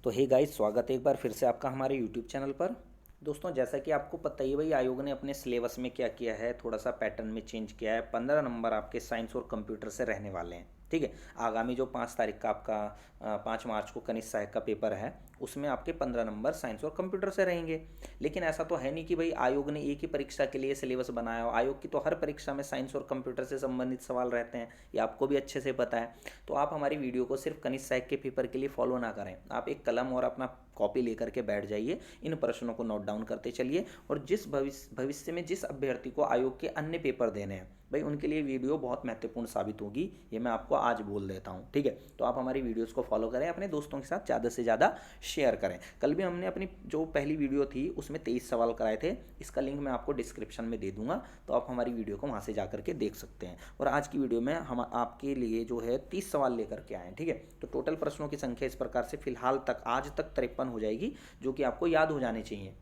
तो hey guys, स्वागत है एक बार फिर से आपका हमारे यूट्यूब चैनल पर। दोस्तों, जैसा कि आपको पता ही है भाई, आयोग ने अपने सिलेबस में क्या किया है, थोड़ा सा पैटर्न में चेंज किया है। 15 नंबर आपके साइंस और कंप्यूटर से रहने वाले हैं। ठीक है। आगामी जो 5 तारीख का आपका 5 मार्च को कनिष्ठ सहायक का पेपर है, उसमें आपके 15 नंबर साइंस और कंप्यूटर से रहेंगे। लेकिन ऐसा तो है नहीं कि भाई आयोग ने एक ही परीक्षा के लिए सिलेबस बनाया हो। आयोग की तो हर परीक्षा में साइंस और कंप्यूटर से संबंधित सवाल रहते हैं, ये आपको भी अच्छे से पता है। तो आप हमारी वीडियो को सिर्फ कनिष्ठ सहायक के पेपर के लिए फॉलो ना करें, आप एक कलम और अपना कॉपी लेकर के बैठ जाइए, इन प्रश्नों को नोट डाउन करते चलिए। और जिस भविष्य में जिस अभ्यर्थी को आयोग के अन्य पेपर देने हैं भाई, उनके लिए वीडियो बहुत महत्वपूर्ण साबित होगी, ये मैं आपको आज बोल देता हूँ। ठीक है। तो आप हमारी वीडियोस को फॉलो करें, अपने दोस्तों के साथ ज़्यादा से ज़्यादा शेयर करें। कल भी हमने अपनी जो पहली वीडियो थी उसमें 23 सवाल कराए थे, इसका लिंक मैं आपको डिस्क्रिप्शन में दे दूंगा, तो आप हमारी वीडियो को वहाँ से जा करके देख सकते हैं। और आज की वीडियो में हम आपके लिए जो है 30 सवाल लेकर के आए हैं। ठीक है। तो टोटल प्रश्नों की संख्या इस प्रकार से फिलहाल तक आज तक 53 हो जाएगी, जो कि आपको याद हो जाने चाहिए।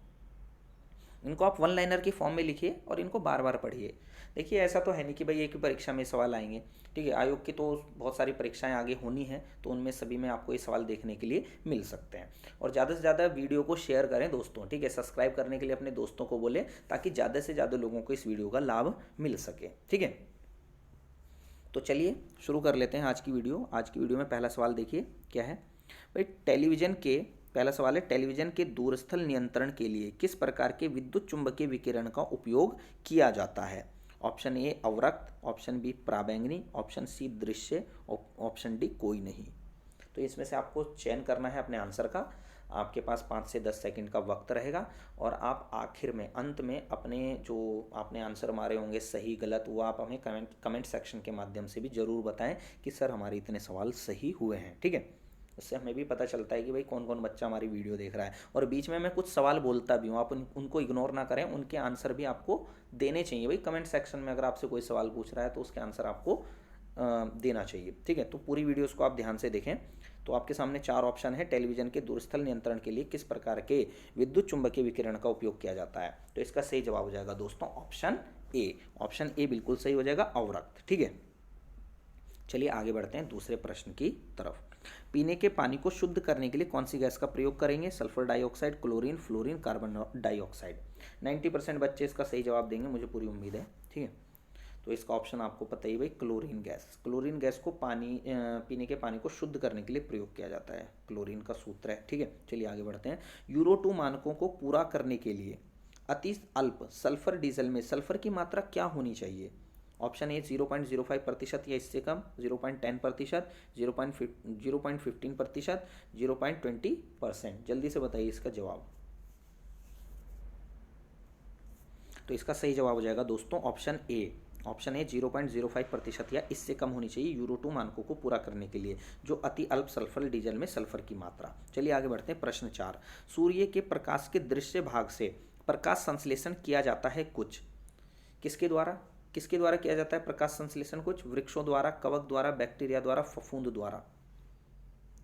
इनको आप वन लाइनर के फॉर्म में लिखिए और इनको बार बार पढ़िए। देखिए, ऐसा तो है नहीं कि भाई एक ही परीक्षा में सवाल आएंगे। ठीक है। आयोग की तो बहुत सारी परीक्षाएं आगे होनी हैं, तो उनमें सभी में आपको ये सवाल देखने के लिए मिल सकते हैं। और ज़्यादा से ज़्यादा वीडियो को शेयर करें दोस्तों। ठीक है। सब्सक्राइब करने के लिए अपने दोस्तों को बोलें, ताकि ज़्यादा से ज़्यादा लोगों को इस वीडियो का लाभ मिल सके। ठीक है। तो चलिए शुरू कर लेते हैं आज की वीडियो। आज की वीडियो में पहला सवाल देखिए क्या है भाई। पहला सवाल है, टेलीविजन के दूरस्थल नियंत्रण के लिए किस प्रकार के विद्युत चुंबकीय विकिरण का उपयोग किया जाता है? ऑप्शन ए अवरक्त, ऑप्शन बी पराबैंगनी, ऑप्शन सी दृश्य, ऑप्शन डी कोई नहीं। तो इसमें से आपको चयन करना है अपने आंसर का। आपके पास 5 से 10 सेकंड का वक्त रहेगा, और आप आखिर में अंत में अपने जो आपने आंसर मारे होंगे सही गलत, वो आप हमें कमेंट सेक्शन के माध्यम से भी ज़रूर बताएं कि सर हमारे इतने सवाल सही हुए हैं। ठीक है। उससे हमें भी पता चलता है कि भाई कौन कौन बच्चा हमारी वीडियो देख रहा है। और बीच में मैं कुछ सवाल बोलता भी हूँ, आप उनको इग्नोर ना करें, उनके आंसर भी आपको देने चाहिए। भाई कमेंट सेक्शन में अगर आपसे कोई सवाल पूछ रहा है तो उसके आंसर आपको देना चाहिए। ठीक है। तो पूरी वीडियोस को आप ध्यान से देखें। तो आपके सामने 4 ऑप्शन है। टेलीविजन के दूरस्थल नियंत्रण के लिए किस प्रकार के विद्युत चुंबकीय विकिरण का उपयोग किया जाता है? तो इसका सही जवाब हो जाएगा दोस्तों ऑप्शन ए। ऑप्शन ए बिल्कुल सही हो जाएगा, अवरक्त। ठीक है। चलिए आगे बढ़ते हैं दूसरे प्रश्न की तरफ। पीने के पानी को शुद्ध करने के लिए कौन सी गैस का प्रयोग करेंगे? Sulphur dioxide, chlorine, fluorine, carbon dioxide. 90% बच्चे इसका सही जवाब देंगे, मुझे पूरी उम्मीद है। ठीक है। तो इसका ऑप्शन आपको पता ही भाई, क्लोरीन गैस। क्लोरीन गैस को पीने के पानी को शुद्ध करने के लिए प्रयोग किया जाता है, क्लोरीन का सूत्र है। ठीक है। चलिए आगे बढ़ते हैं। यूरो 2 मानकों को पूरा करने के लिए अति अल्प सल्फर डीजल में सल्फर की मात्रा क्या होनी चाहिए? ऑप्शन ए 0.05% या इससे कम, 0.10%, 0.15%, 0.20%। जल्दी से बताइए इसका जवाब। तो इसका सही जवाब हो जाएगा दोस्तों ऑप्शन ए। ऑप्शन ए 0.05% या इससे कम होनी चाहिए यूरो 2 मानकों को पूरा करने के लिए, जो अति अल्प सल्फर डीजल में सल्फर की मात्रा। चलिए आगे बढ़ते हैं। प्रश्न 4, सूर्य के प्रकाश के दृश्य भाग से प्रकाश संश्लेषण किया जाता है कुछ। किसके द्वारा? किसके द्वारा किया जाता है प्रकाश संश्लेषण? कुछ वृक्षों द्वारा, कवक द्वारा, बैक्टीरिया द्वारा, फफूंद द्वारा।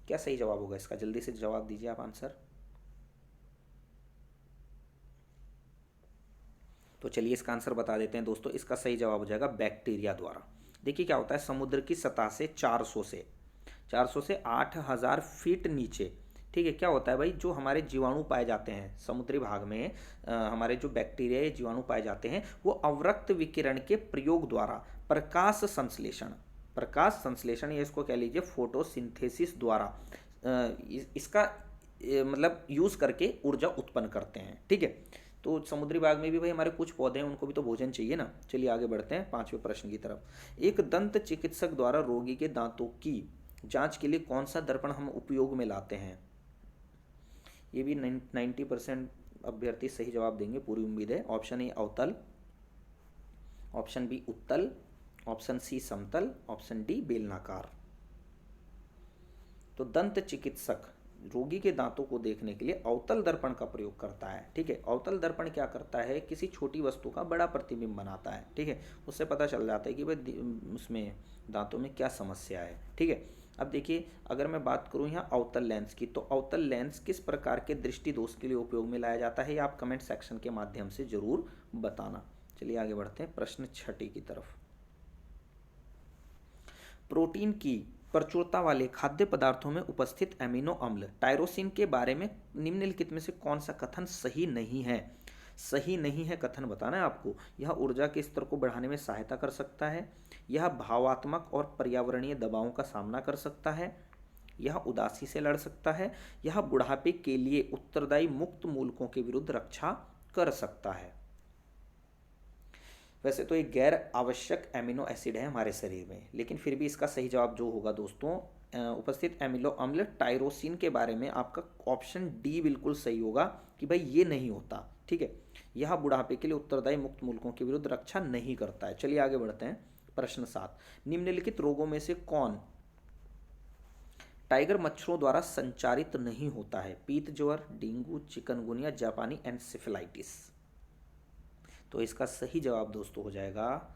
क्या सही जवाब होगा इसका? जल्दी से जवाब दीजिए आप आंसर। तो चलिए इसका आंसर बता देते हैं दोस्तों। इसका सही जवाब हो जाएगा बैक्टीरिया द्वारा। देखिए क्या होता है, समुद्र की सतह से 400 से 8000 फीट नीचे, ठीक है, क्या होता है भाई, जो हमारे जीवाणु पाए जाते हैं समुद्री भाग में, हमारे जो बैक्टीरिया या जीवाणु पाए जाते हैं, वो अवरक्त विकिरण के प्रयोग द्वारा प्रकाश संश्लेषण या इसको कह लीजिए फोटोसिंथेसिस द्वारा इसका मतलब यूज़ करके ऊर्जा उत्पन्न करते हैं। ठीक है। तो समुद्री भाग में भी भाई हमारे कुछ पौधे हैं, उनको भी तो भोजन चाहिए ना। चलिए आगे बढ़ते हैं 5वें प्रश्न की तरफ। एक दंत चिकित्सक द्वारा रोगी के दांतों की जांच के लिए कौन सा दर्पण हम उपयोग में लाते हैं? ये भी 90% अभ्यर्थी सही जवाब देंगे, पूरी उम्मीद है। ऑप्शन ए अवतल, ऑप्शन बी उत्तल, ऑप्शन सी समतल, ऑप्शन डी बेलनाकार। तो दंत चिकित्सक रोगी के दांतों को देखने के लिए अवतल दर्पण का प्रयोग करता है। ठीक है। अवतल दर्पण क्या करता है, किसी छोटी वस्तु का बड़ा प्रतिबिंब बनाता है। ठीक है। उससे पता चल जाता है कि भाई उसमें दांतों में क्या समस्या है। ठीक है। अब देखिए, अगर मैं बात करूं यहाँ अवतल लेंस की, तो अवतल लेंस किस प्रकार के दृष्टि दोष के लिए उपयोग में लाया जाता है, या आप कमेंट सेक्शन के माध्यम से जरूर बताना। चलिए आगे बढ़ते हैं प्रश्न 6 की तरफ। प्रोटीन की प्रचुरता वाले खाद्य पदार्थों में उपस्थित एमिनो अम्ल टायरोसिन के बारे में निम्नलिखित में से कौन सा कथन सही नहीं है? सही नहीं है कथन बताना है आपको। यह ऊर्जा के स्तर को बढ़ाने में सहायता कर सकता है, यह भावात्मक और पर्यावरणीय दबावों का सामना कर सकता है, यह उदासी से लड़ सकता है, यह बुढ़ापे के लिए उत्तरदायी मुक्त मूलकों के विरुद्ध रक्षा कर सकता है। वैसे तो एक गैर आवश्यक एमिनो एसिड है हमारे शरीर में, लेकिन फिर भी इसका सही जवाब जो होगा दोस्तों, उपस्थित एमिनो अम्ल टायरोसिन के बारे में आपका ऑप्शन डी बिल्कुल सही होगा कि भाई ये नहीं होता। ठीक है, यह बुढ़ापे के लिए उत्तरदायी मुक्त मूलकों के विरुद्ध रक्षा नहीं करता है। चलिए आगे बढ़ते हैं। प्रश्न 7, निम्नलिखित रोगों में से कौन टाइगर मच्छरों द्वारा संचारित नहीं होता है? पीत ज्वर, डेंगू, चिकनगुनिया, जापानी एनसेफेलाइटिस। तो इसका सही जवाब दोस्तों हो जाएगा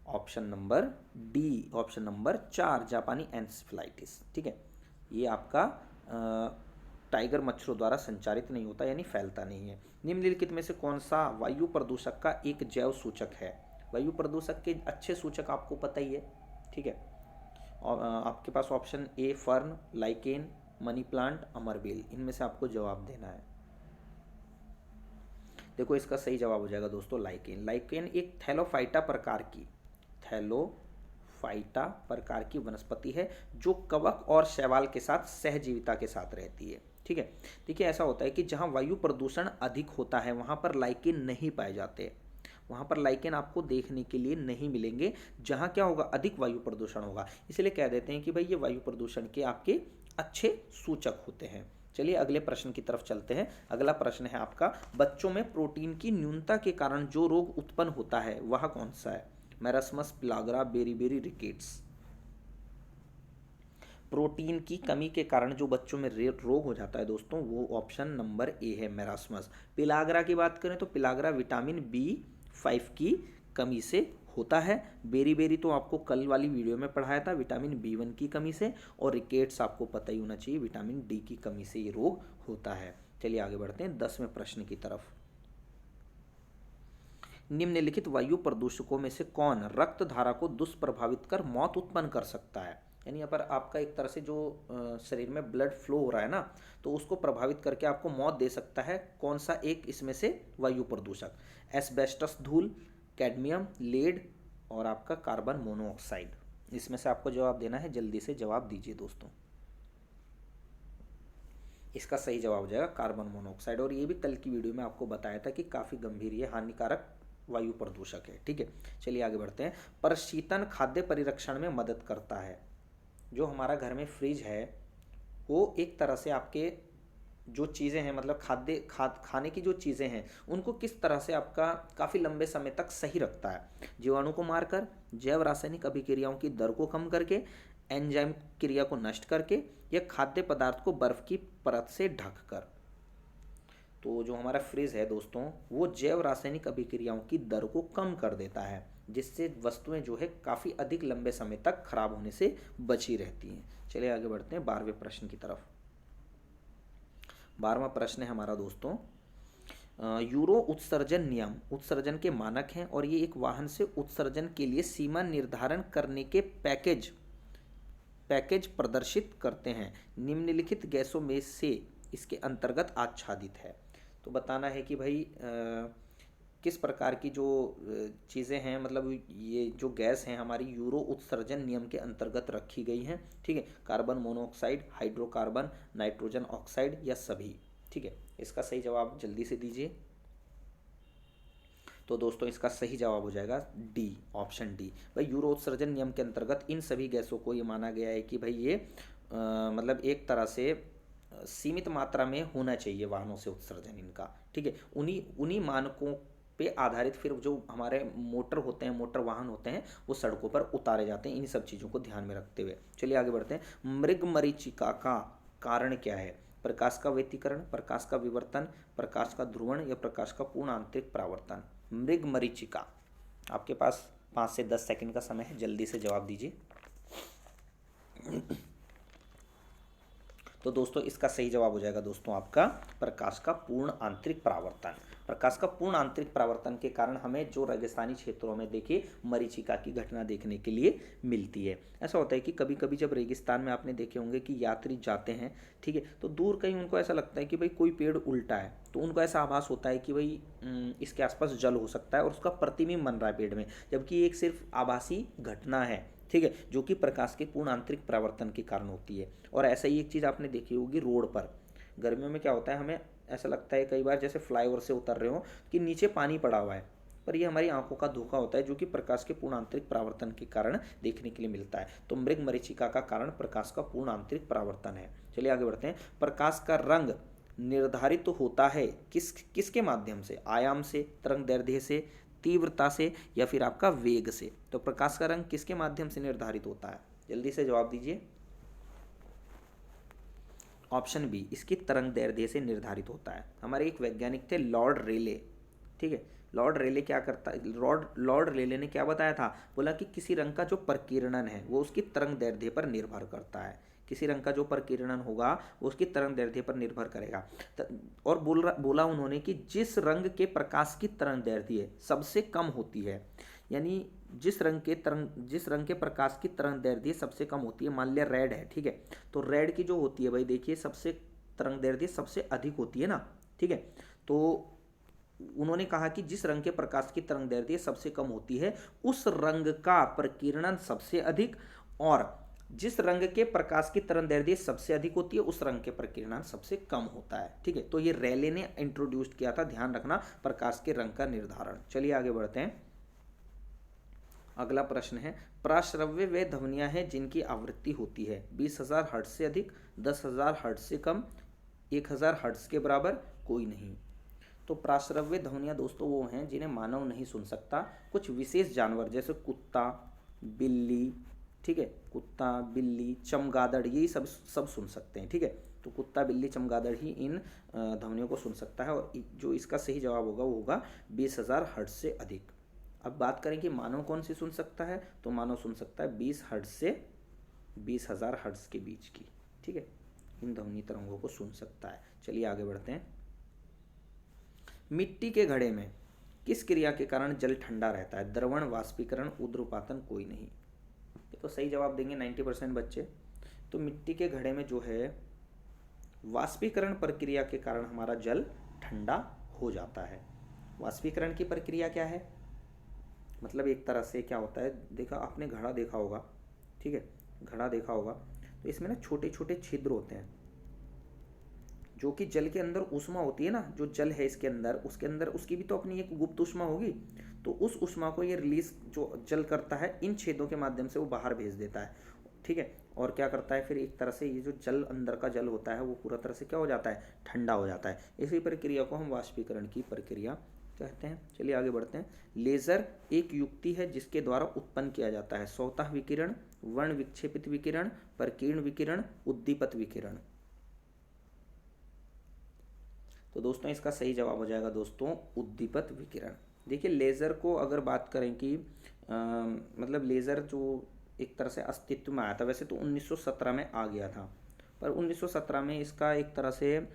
option number D, option number 4, जापानी एनसेफेलाइटिस। ठीक है, ये आपका टाइगर मच्छरों द्वारा संचारित नहीं होता, यानी फैलता नहीं है। निम्नलिखित में से कौन सा वायु प्रदूषक का एक जैव सूचक है? वायु प्रदूषक के अच्छे सूचक आपको पता ही है। ठीक है, और आपके पास option A fern, lichen, money plant, अमरबेल, इनमें से आपको जवाब देना है। देखो इसका सही जवाब हो जाएगा दोस्तों लाइकेन। लाइकेन एक थैलोफाइटा प्रकार की वनस्पति है जो कवक और शैवाल के साथ सहजीविता के साथ रहती है। ठीक है, देखिए ऐसा होता है कि जहाँ वायु प्रदूषण अधिक होता है वहाँ पर लाइकेन नहीं पाए जाते, वहाँ पर लाइकेन आपको देखने के लिए नहीं मिलेंगे। जहाँ क्या होगा, अधिक वायु प्रदूषण होगा, इसलिए कह देते हैं कि भाई ये वायु प्रदूषण के आपके अच्छे सूचक होते हैं। चलिए अगले प्रश्न की तरफ चलते हैं। अगला प्रश्न है आपका, बच्चों में प्रोटीन की न्यूनता के कारण जो रोग उत्पन्न होता है वह कौन सा है? Marasmus, pellagra, beriberi, rickets. Protein की कमी के कारण जो बच्चों में रोग हो जाता है दोस्तों, वो ऑप्शन नंबर ए है, मैरास्मस। पिलाग्रा की बात करें तो पिलाग्रा विटामिन B5 की कमी से होता है। बेरीबेरी तो आपको कल वाली वीडियो में पढ़ाया था, विटामिन B1 की कमी से। और रिकेट्स आपको पता ही होना चाहिए, विटामिन D की कमी से ये रोग होता है। चलिए आगे बढ़ते हैं 10वें प्रश्न की तरफ। निम्नलिखित वायु प्रदूषकों में से कौन रक्त धारा को दुष्प्रभावित कर मौत उत्पन्न कर सकता है? यानी यहाँ पर आपका एक तरह से जो शरीर में ब्लड फ्लो हो रहा है ना, तो उसको प्रभावित करके आपको मौत दे सकता है। कौन सा एक इसमें से वायु प्रदूषक? एस्बेस्टस धूल, कैडमियम, लेड और आपका कार्बन मोनोऑक्साइड। इसमें से आपको जवाब देना है, जल्दी से जवाब दीजिए दोस्तों। इसका सही जवाब हो जाएगा कार्बन मोनोऑक्साइड। और ये भी कल की वीडियो में आपको बताया था कि काफ़ी गंभीर ये हानिकारक वायु प्रदूषक है। ठीक है, चलिए आगे बढ़ते हैं। प्रशीतन खाद्य परिरक्षण में मदद करता है। जो हमारा घर में फ्रिज है वो एक तरह से आपके जो चीज़ें हैं, मतलब खाने की जो चीज़ें हैं उनको किस तरह से आपका काफ़ी लंबे समय तक सही रखता है? जीवाणु को मारकर, जैव रासायनिक अभिक्रियाओं की दर को कम करके, एंजाइम क्रिया को नष्ट करके, या खाद्य पदार्थ को बर्फ की परत से ढक कर। तो जो हमारा फ्रिज है दोस्तों, वो जैव रासायनिक अभिक्रियाओं की दर को कम कर देता है, जिससे वस्तुएं जो है काफ़ी अधिक लंबे समय तक खराब होने से बची रहती हैं। चलिए आगे बढ़ते हैं 12वें प्रश्न की तरफ। 12वां प्रश्न है हमारा दोस्तों, यूरो उत्सर्जन नियम उत्सर्जन के मानक हैं और ये एक वाहन से उत्सर्जन के लिए सीमा निर्धारण करने के पैकेज प्रदर्शित करते हैं। निम्नलिखित गैसों में से इसके अंतर्गत आच्छादित है। तो बताना है कि भाई किस प्रकार की जो चीज़ें हैं, मतलब ये जो गैस हैं हमारी यूरो उत्सर्जन नियम के अंतर्गत रखी गई हैं। ठीक है, carbon monoxide, hydrocarbon, nitrogen oxide या सभी। ठीक है, इसका सही जवाब जल्दी से दीजिए। तो दोस्तों इसका सही जवाब हो जाएगा डी, ऑप्शन डी। भाई यूरो उत्सर्जन नियम के अंतर्गत इन सभी गैसों को ये माना गया है कि भाई ये मतलब एक तरह से सीमित मात्रा में होना चाहिए वाहनों से उत्सर्जन इनका। ठीक है, उन्हीं मानकों पे आधारित फिर जो हमारे मोटर होते हैं, मोटर वाहन होते हैं, वो सड़कों पर उतारे जाते हैं, इन सब चीज़ों को ध्यान में रखते हुए। चलिए आगे बढ़ते हैं। मृगमरीचिका का कारण क्या है? प्रकाश का व्यतिकरण, प्रकाश का विवर्तन, प्रकाश का ध्रुवण या प्रकाश का पूर्ण आंतरिक परावर्तन। मृगमरीचिका। आपके पास 5 से 10 सेकंड का समय है, जल्दी से जवाब दीजिए। तो दोस्तों इसका सही जवाब हो जाएगा दोस्तों आपका प्रकाश का पूर्ण आंतरिक परावर्तन। प्रकाश का पूर्ण आंतरिक परावर्तन के कारण हमें जो रेगिस्तानी क्षेत्रों में देखिए मरीचिका की घटना देखने के लिए मिलती है। ऐसा होता है कि कभी कभी जब रेगिस्तान में आपने देखे होंगे कि यात्री जाते हैं, ठीक है, तो दूर कहीं उनको ऐसा लगता है कि भाई कोई पेड़ उल्टा है, तो उनको ऐसा आभास होता है कि भाई इसके आसपास जल हो सकता है और उसका प्रतिबिंब बन रहा है पेड़ में, जबकि एक सिर्फ आभासी घटना है, ठीक है, जो कि प्रकाश के पूर्ण आंतरिक परावर्तन के कारण होती है। और ऐसा ही एक चीज़ आपने देखी होगी रोड पर, गर्मियों में क्या होता है, हमें ऐसा लगता है कई बार जैसे फ्लाईओवर से उतर रहे हो कि नीचे पानी पड़ा हुआ है, पर यह हमारी आंखों का धोखा होता है जो कि प्रकाश के पूर्ण आंतरिक परावर्तन के कारण देखने के लिए मिलता है। तो मृग मरीचिका का कारण प्रकाश का पूर्ण आंतरिक परावर्तन है। चलिए आगे बढ़ते हैं। प्रकाश का रंग निर्धारित तो होता है किसके माध्यम से? आयाम से, तरंग दैर्ध्य से, तीव्रता से, या फिर आपका वेग से। तो प्रकाश का रंग किसके माध्यम से निर्धारित होता है? जल्दी से जवाब दीजिए। ऑप्शन बी, इसकी तरंग दैर्ध्य से निर्धारित होता है। हमारे एक वैज्ञानिक थे लॉर्ड रेले, ठीक है, लॉर्ड रेले क्या करता है, लॉर्ड रेले ने क्या बताया था, बोला कि किसी रंग का जो प्रकीर्णन है वो उसकी तरंग दैर्ध्य पर निर्भर करता है। किसी रंग का जो प्रकीर्णन होगा वो उसकी तरंग दैर्ध्य पर निर्भर करेगा। और बोला उन्होंने कि जिस रंग के प्रकाश की तरंग दैर्ध्य सबसे कम होती है, यानी जिस रंग के प्रकाश की तरंग दैर्ध्य सबसे कम होती है, मान लिया रेड है, ठीक है, तो रेड की जो होती है भाई देखिए सबसे तरंग दैर्ध्य सबसे अधिक होती है ना, ठीक है, तो उन्होंने कहा कि जिस रंग के प्रकाश की तरंग दैर्ध्य सबसे कम होती है उस रंग का प्रकीर्णन सबसे अधिक, और जिस रंग के प्रकाश की तरंग दैर्ध्य सबसे अधिक होती है उस रंग के प्रकीर्णन सबसे कम होता है, ठीक है। तो ये रेले ने इंट्रोड्यूस किया था, ध्यान रखना, प्रकाश के रंग का निर्धारण। चलिए आगे बढ़ते हैं। अगला प्रश्न है, प्राश्रव्य वे ध्वनियां हैं जिनकी आवृत्ति होती है 20,000 हर्ट्ज से अधिक, 10,000 हर्ट्ज से कम, 1,000 हर्ट्ज के बराबर, कोई नहीं। तो प्राश्रव्य ध्वनियां दोस्तों वो हैं जिन्हें मानव नहीं सुन सकता। कुछ विशेष जानवर जैसे कुत्ता, बिल्ली, ठीक है, कुत्ता, बिल्ली, चमगादड़, यही सब सब सुन सकते हैं, ठीक है। तो कुत्ता, बिल्ली, चमगादड़ ही इन ध्वनियों को सुन सकता है, और जो इसका सही जवाब होगा वो होगा 20,000 हर्ट्ज से अधिक। अब बात करें कि मानव कौन सी सुन सकता है, तो मानव सुन सकता है 20 हर्ट्ज से 20,000 हर्ट्ज के बीच की, ठीक है, इन ध्वनि तरंगों को सुन सकता है। चलिए आगे बढ़ते हैं। मिट्टी के घड़े में किस क्रिया के कारण जल ठंडा रहता है? द्रवण, वाष्पीकरण, ऊर्ध्वपातन, कोई नहीं। ये तो सही जवाब देंगे 90% बच्चे। तो मिट्टी के घड़े में जो है वाष्पीकरण प्रक्रिया के कारण हमारा जल ठंडा हो जाता है। वाष्पीकरण की प्रक्रिया क्या है, मतलब एक तरह से क्या होता है, देखा आपने घड़ा देखा होगा, ठीक है, घड़ा देखा होगा, तो इसमें ना छोटे छोटे छिद्र होते हैं, जो कि जल के अंदर ऊष्मा होती है ना, जो जल है इसके अंदर, उसके अंदर उसकी भी तो अपनी एक गुप्त ऊष्मा होगी, तो उस ऊष्मा को ये रिलीज जो जल करता है इन छेदों के माध्यम से वो बाहर भेज देता है, ठीक है। और क्या करता है फिर, एक तरह से ये जो जल अंदर का जल होता है वो पूरा तरह से क्या हो जाता है, ठंडा हो जाता है। इसी प्रक्रिया को हम वाष्पीकरण की प्रक्रिया कहते हैं। चलिए आगे बढ़ते हैं। लेजर एक युक्ति है जिसके द्वारा उत्पन्न किया जाता है स्वतः विकिरण, वर्ण विक्षेपित विकिरण, प्रकीर्ण विकिरण, उद्दीपित विकिरण। तो दोस्तों इसका सही जवाब हो जाएगा दोस्तों उद्दीपित विकिरण। देखिए लेज़र को अगर बात करें कि मतलब लेज़र जो एक तरह से अस्तित्व में आया था, वैसे तो 1917 में आ गया था, पर 1917 में इसका एक तरह से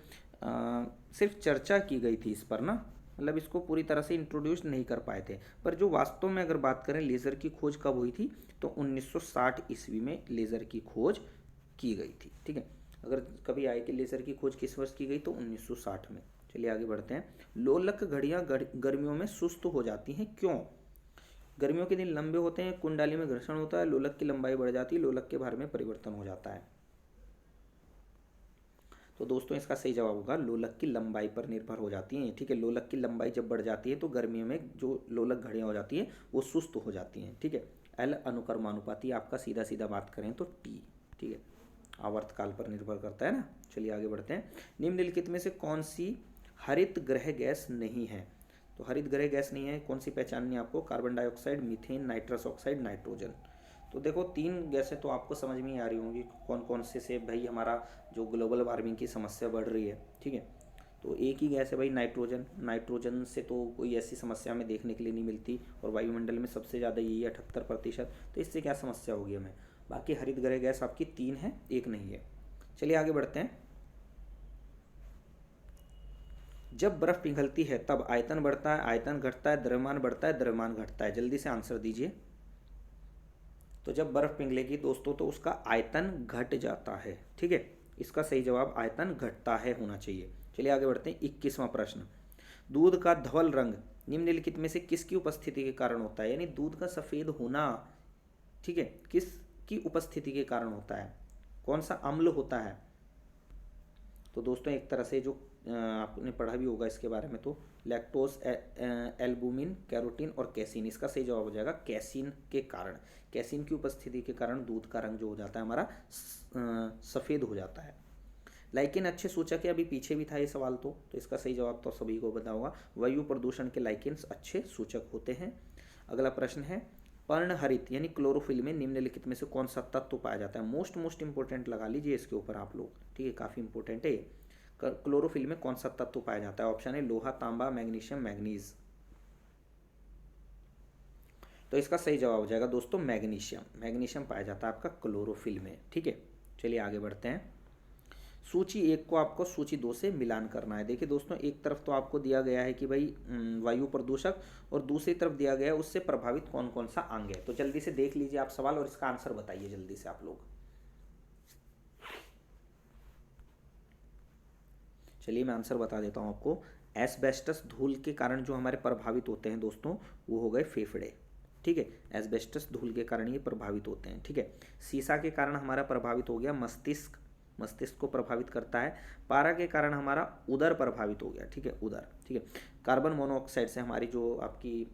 सिर्फ चर्चा की गई थी इस पर ना, मतलब इसको पूरी तरह से इंट्रोड्यूस नहीं कर पाए थे। पर जो वास्तव में अगर बात करें लेज़र की खोज कब हुई थी, तो 1960 ईस्वी में लेज़र की खोज की गई थी, ठीक है। अगर कभी आए कि लेज़र की खोज किस वर्ष की गई, तो 1960 में। चलिए आगे बढ़ते हैं। लोलक घड़ियाँ गर्मियों में सुस्त हो जाती हैं, क्यों? गर्मियों के दिन लंबे होते हैं, कुंडली में घर्षण होता है, लोलक की लंबाई बढ़ जाती है, लोलक के भार में परिवर्तन हो जाता है। तो दोस्तों इसका सही जवाब होगा लोलक की लंबाई पर निर्भर हो जाती हैं, ठीक है। लोलक की लंबाई जब बढ़ जाती है तो गर्मियों में जो लोलक घड़ियाँ हो जाती हैं वो सुस्त हो जाती हैं, ठीक है। एल अनुक्रमानुपाती, आपका सीधा सीधा बात करें तो टी, ठीक है, आवर्तकाल पर निर्भर करता है ना। चलिए आगे बढ़ते हैं। निम्नलिखित में से कौन सी हरित गृह गैस नहीं है? तो हरित गृह गैस नहीं है, कौन सी पहचाननी है आपको? Carbon dioxide, methane, nitrous oxide, nitrogen. तो देखो तीन गैसें तो आपको समझ में ही आ रही होंगी कौन कौन से भाई हमारा जो ग्लोबल वार्मिंग की समस्या बढ़ रही है, ठीक है। तो एक ही गैस है भाई नाइट्रोजन। नाइट्रोजन से तो कोई ऐसी समस्या हमें देखने के लिए नहीं मिलती, और वायुमंडल में सबसे ज़्यादा यही है 78%, तो इससे क्या समस्या होगी हमें। बाकी हरित गृह गैस आपकी 3 है, एक नहीं है। चलिए आगे बढ़ते हैं। जब बर्फ़ पिघलती है तब आयतन बढ़ता है, आयतन घटता है, द्रव्यमान बढ़ता है, द्रव्यमान घटता है। जल्दी से आंसर दीजिए। तो जब बर्फ़ पिघलेगी दोस्तों तो उसका आयतन घट जाता है। ठीक है, इसका सही जवाब आयतन घटता है होना चाहिए। चलिए आगे बढ़ते हैं। 21वां प्रश्न, दूध का धवल रंग निम्नलिखित में से किसकी उपस्थिति के कारण होता है? यानी दूध का सफ़ेद होना, ठीक है, किसकी उपस्थिति के कारण होता है? कौन सा अम्ल होता है? तो दोस्तों एक तरह से जो आपने पढ़ा भी होगा इसके बारे में, तो लैक्टोज, एल्बुमिन, कैरोटीन और कैसीन। इसका सही जवाब हो जाएगा कैसीन के कारण। कैसीन की उपस्थिति के कारण दूध का रंग जो हो जाता है हमारा सफ़ेद हो जाता है। लाइकेन अच्छे सूचक है, अभी पीछे भी था ये सवाल। तो इसका सही जवाब तो सभी को पता होगा, वायु प्रदूषण के लाइकेन्स अच्छे सूचक होते हैं। अगला प्रश्न है, पर्णहरित यानी क्लोरोफिल में निम्नलिखित में से कौन सा तत्व पाया जाता है? मोस्ट इंपोर्टेंट लगा लीजिए इसके ऊपर आप लोग, ठीक है, काफ़ी इंपॉर्टेंट है। क्लोरोफिल में कौन सा तत्व पाया जाता है? ऑप्शन है लोहा, तांबा, मैग्नीशियम, मैग्नीज। तो इसका सही जवाब हो जाएगा दोस्तों मैग्नीशियम। मैग्नीशियम पाया जाता है आपका क्लोरोफिल में। ठीक है, चलिए आगे बढ़ते हैं। सूची 1 को आपको सूची 2 से मिलान करना है। देखिए दोस्तों, एक तरफ तो आपको दिया गया है कि भाई वायु प्रदूषक, और दूसरी तरफ दिया गया है उससे प्रभावित कौन कौन सा अंग है। तो जल्दी से देख लीजिए आप सवाल और इसका आंसर बताइए जल्दी से आप लोग। चलिए मैं आंसर बता देता हूँ आपको। एस्बेस्टस धूल के कारण जो हमारे प्रभावित होते हैं दोस्तों, वो हो गए फेफड़े। ठीक है, एस्बेस्टस धूल के कारण ये प्रभावित होते हैं। ठीक है, सीसा के कारण हमारा प्रभावित हो गया मस्तिष्क, मस्तिष्क को प्रभावित करता है। पारा के कारण हमारा उदर प्रभावित हो गया। ठीक है, उदर। ठीक है, कार्बन मोनोऑक्साइड से हमारी जो आपकी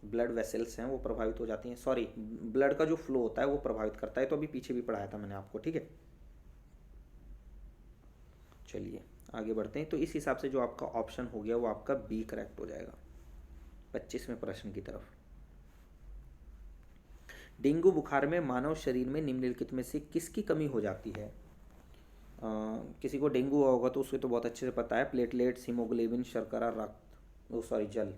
ब्लड वेसल्स हैं वो प्रभावित हो जाती हैं। सॉरी, ब्लड का जो फ्लो होता है वो प्रभावित करता है। तो अभी पीछे भी पढ़ाया था मैंने आपको। ठीक है, चलिए आगे बढ़ते हैं। तो इस हिसाब से जो आपका ऑप्शन हो गया वो आपका बी करेक्ट हो जाएगा। 25वें प्रश्न की तरफ। डेंगू बुखार में मानव शरीर में निम्नलिखित में से किसकी कमी हो जाती है? किसी को डेंगू हुआ होगा तो उसको तो बहुत अच्छे से पता है, प्लेटलेट्स, हीमोग्लोबिन, शर्करा, रक्त, ओ सॉरी जल।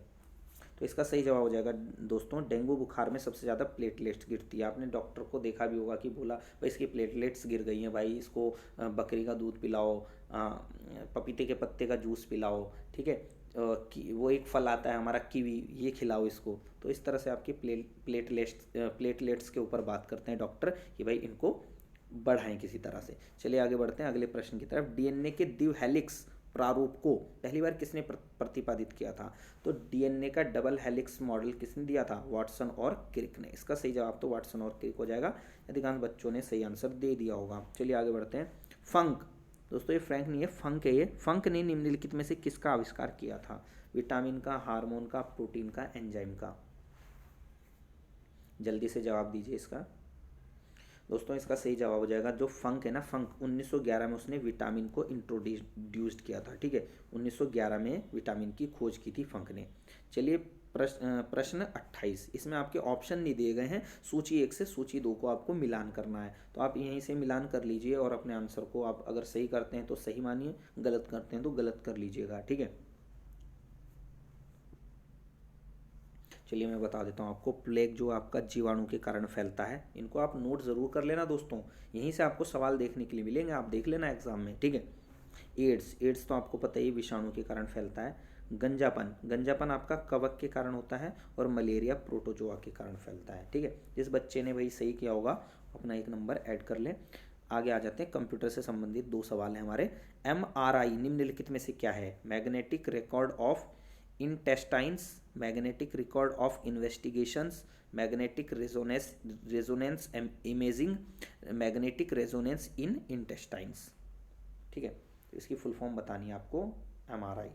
तो इसका सही जवाब हो जाएगा दोस्तों, डेंगू बुखार में सबसे ज़्यादा प्लेटलेट्स गिरती है। आपने डॉक्टर को देखा भी होगा कि बोला भाई इसकी प्लेटलेट्स गिर गई हैं, भाई इसको बकरी का दूध पिलाओ, पपीते के पत्ते का जूस पिलाओ। ठीक है, वो एक फल आता है हमारा कीवी, ये खिलाओ इसको। तो इस तरह से आपके प्लेटलेट्स के ऊपर बात करते हैं डॉक्टर कि भाई इनको बढ़ाएं किसी तरह से। चलिए आगे बढ़ते हैं अगले प्रश्न की तरफ। डीएनए के द्विहेलिक्स प्रारूप को पहली बार किसने प्रतिपादित किया था? तो डीएनए का डबल हेलिक्स मॉडल किसने दिया था? वाटसन और क्रिक ने। इसका सही जवाब तो वाटसन और क्रिक हो जाएगा। अधिकांश बच्चों ने सही आंसर दे दिया होगा। चलिए आगे बढ़ते हैं। फंक, दोस्तों ये फ्रैंक नहीं है, फंक है ये। फंक ने निम्नलिखित में से किसका आविष्कार किया था? विटामिन का, हार्मोन का, प्रोटीन का, एंजाइम का? जल्दी से जवाब दीजिए इसका। दोस्तों इसका सही जवाब हो जाएगा जो फंक है ना, फंक 1911 में उसने विटामिन को इंट्रोड्यूस्ड किया था। ठीक है, 1911 में विटामिन की खोज की थी फंक ने। चलिए प्रश्न 28, इसमें आपके ऑप्शन नहीं दिए गए हैं। सूची 1 से सूची 2 को आपको मिलान करना है। तो आप यहीं से मिलान कर लीजिए और अपने आंसर को आप अगर सही करते हैं तो सही मानिए, गलत करते हैं तो गलत कर लीजिएगा। ठीक है, चलिए मैं बता देता हूँ आपको। प्लेग जो आपका जीवाणु के कारण फैलता है, इनको आप नोट ज़रूर कर लेना दोस्तों, यहीं से आपको सवाल देखने के लिए मिलेंगे, आप देख लेना एग्जाम में। ठीक है, एड्स, एड्स तो आपको पता ही विषाणु के कारण फैलता है। गंजापन, गंजापन आपका कवक के कारण होता है। और मलेरिया प्रोटोजोआ के कारण फैलता है। ठीक है, जिस बच्चे ने भाई सही किया होगा अपना 1 नंबर ऐड कर लें। आगे आ जाते हैं, कंप्यूटर से संबंधित 2 सवाल हैं हमारे। MRI निम्नलिखित में से क्या है? Magnetic record of intestines, magnetic record of investigations, magnetic resonance imaging, magnetic resonance in intestines। ठीक है, तो इसकी फुल फॉर्म बतानी है आपको। MRI,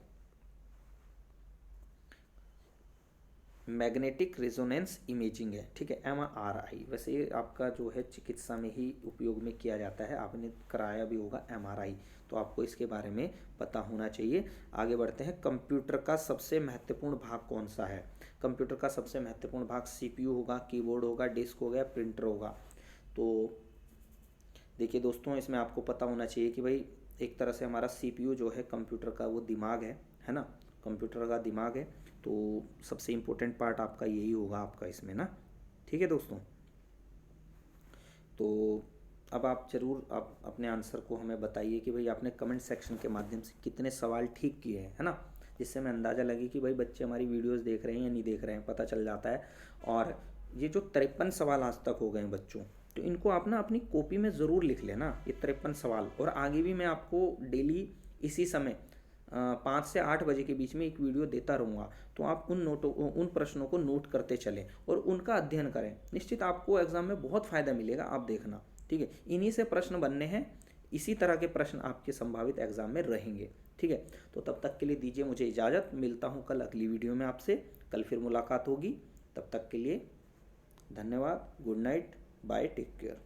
मैग्नेटिक रेजोनेंस इमेजिंग है। ठीक है, MRI वैसे ये आपका जो है चिकित्सा में ही उपयोग में किया जाता है, आपने कराया भी होगा MRI, तो आपको इसके बारे में पता होना चाहिए। आगे बढ़ते हैं। कंप्यूटर का सबसे महत्वपूर्ण भाग कौन सा है? कंप्यूटर का सबसे महत्वपूर्ण भाग CPU होगा, कीबोर्ड होगा, डिस्क होगा, प्रिंटर होगा? तो देखिए दोस्तों, इसमें आपको पता होना चाहिए कि भाई एक तरह से हमारा CPU जो है कंप्यूटर का वो दिमाग है ना, कंप्यूटर का दिमाग है। तो सबसे इम्पोर्टेंट पार्ट आपका यही होगा आपका इसमें ना। ठीक है दोस्तों, तो अब आप ज़रूर आप अपने आंसर को हमें बताइए कि भाई आपने कमेंट सेक्शन के माध्यम से कितने सवाल ठीक किए हैं, है ना। जिससे हमें अंदाज़ा लगे कि भाई बच्चे हमारी वीडियोस देख रहे हैं या नहीं देख रहे हैं, पता चल जाता है। और ये जो 53 सवाल आज तक हो गए हैं बच्चों, तो इनको आप ना अपनी कॉपी में ज़रूर लिख लेना, ये 53 सवाल। और आगे भी मैं आपको डेली इसी समय 5 से 8 बजे के बीच में एक वीडियो देता रहूँगा। तो आप उन प्रश्नों को नोट करते चलें और उनका अध्ययन करें। निश्चित आपको एग्ज़ाम में बहुत फ़ायदा मिलेगा, आप देखना। ठीक है, इन्हीं से प्रश्न बनने हैं, इसी तरह के प्रश्न आपके संभावित एग्ज़ाम में रहेंगे। ठीक है, तो तब तक के लिए दीजिए मुझे इजाज़त। मिलता हूँ कल अगली वीडियो में आपसे। कल फिर मुलाकात होगी। तब तक के लिए धन्यवाद। Good night, bye, take care.